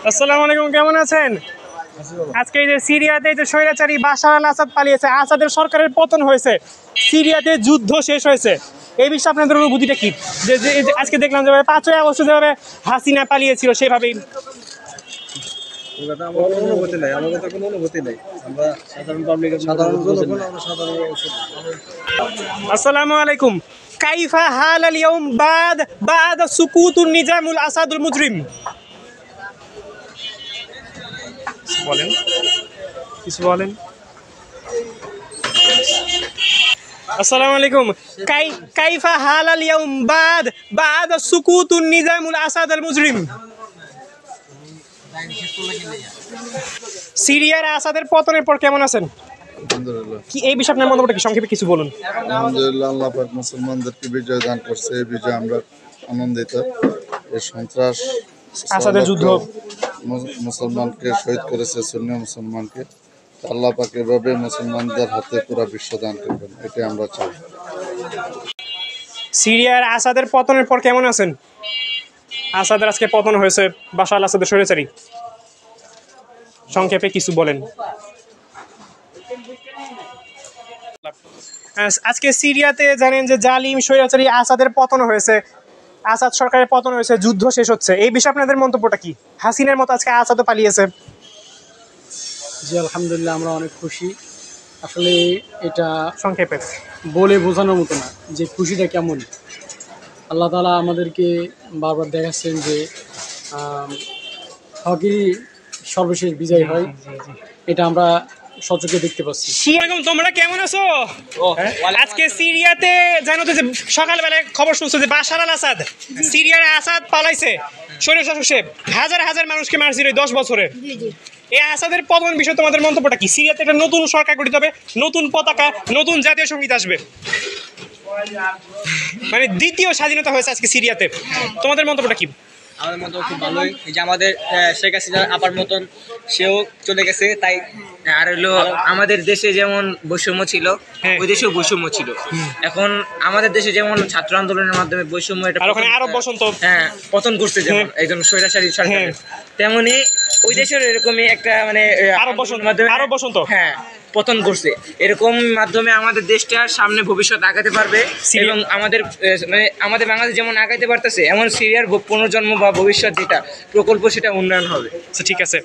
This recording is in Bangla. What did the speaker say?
আসসালামু আলাইকুম, কেমন আছেন? আজকে এই যে সিরিয়াতে যে স্বৈরাচারী বাশার আল আসাদ পালিয়েছে, আসাদের সরকারের পতন হয়েছে, সিরিয়াতে যুদ্ধ শেষ হয়েছে, এই বিষয়ে আপনাদের অনুভূতিটা কি? যে আজকে দেখলাম যেভাবে 5ই আগস্ট যেভাবে হাসিনা পালিয়েছিল সেভাবেই। অনুভূতি নাই, আমাদের তো কোনো অনুভূতি নাই। আমরা সাধারণ পাবলিক, সাধারণ জনগণ, আমরা সাধারণ। আসসালামু আলাইকুম, কাইফা হাল আল ইয়াউম বাদ সুকুতুন নিজামুল আসাদুল মুজরিম। বলেন, কিছু বলেন। আসসালামু আলাইকুম, কাইফা হাল আল ইয়াউম বাদ সুকুতুন নিজামুল আসাদ আল মুজরিম। সিরিয়ার আসাদের পতনের পর কেমন আছেন? আলহামদুলিল্লাহ। কি এই বিষয়ে আপনার মতামত কি, সংক্ষেপে কিছু বলুন। আলহামদুলিল্লাহ, আল্লাহ পাক মুসলমানদেরকে বিজয় দান করছে, এই বিজয় আমরা আনন্দিত। এই সন্ত্রাস আসাদের যুদ্ধ মুসলমানকে শহীদ করেছে, সুন্নি মুসলমানকে। আল্লাহ পাক এভাবে মুসলমানদের হাতে পুরো বিশ্ব দান করবেন, এটাই আমরা চাই। সিরিয়ার আসাদের পতনের পর কেমন আছেন? আসাদের আজকে পতন হয়েছে, বাশার আল আসাদের স্বৈরাচারী, সংক্ষেপে কিছু বলেন। আজকে সিরিয়াতে জানেন যে জালিম স্বৈরাচারী আসাদের পতন হয়েছে, আসাদ সরকারের পতন হয়েছে, যুদ্ধ শেষ হচ্ছে, এই বিষয়ে আপনাদের মন্তব্যটা কি? হাসিনার মতো আজকে আসাদও পালিয়েছে। জি আলহামদুলিল্লাহ, আমরা অনেক খুশি। আসলে এটা সংক্ষেপে বলে বোঝানোর মতো না যে খুশিটা কেমন। আল্লাহ তাআলা আমাদেরকে বারবার দেখাচ্ছেন যে হকেরই সর্বশেষ বিজয় হয়, এটা আমরা সচক্ষে দেখতে পাচ্ছি। তোমরা কেমন আছো? আজকে সিরিয়াতে জানো তো যে সকালবেলায় খবর শুনছো যে বাশার আল আসাদ, সিরিয়ার আসাদ পালাইছে, স্বৈরশাসক সে হাজার হাজার মানুষকে মারছিল 10 বছরে। এই আসাদের পতন বিষয়ে তোমাদের মন্তব্যটা কি? সিরিয়াতে একটা নতুন সরকার গঠিত হবে, নতুন পতাকা, নতুন জাতীয় সঙ্গীত আসবে, মানে দ্বিতীয় স্বাধীনতা হয়েছে আজকে সিরিয়াতে, তোমাদের মন্তব্যটা কি? আমাদের মতো খুব ভালোই, এই যে আমাদের শেখ হাসিনা আপার মতন সেও চলে গেছে, তাই আর হলো আমাদের দেশে যেমন বৈষম্য ছিল, ওই দেশেও বৈষম্য ছিল। এখন আমাদের দেশে যেমন ছাত্র আন্দোলনের মাধ্যমে বৈষম্য এটা আরব বসন্ত পতন করছে, যেমন একজন স্বৈরাচারী সরকার, তেমনি ওই দেশের এরকমই একটা মানে আরব বসন্ত মাধ্যমে পতন করছে। এরকম মাধ্যমে আমাদের দেশটার সামনে ভবিষ্যৎ আগাতে পারবে, এবং আমাদের মানে আমাদের বাংলাদেশ যেমন আগাইতে পারতেছে, এমন সিরিয়ার পুনর্জন্ম বা ভবিষ্যৎ যেটা প্রকল্প সেটা উন্নয়ন হবে। ঠিক আছে।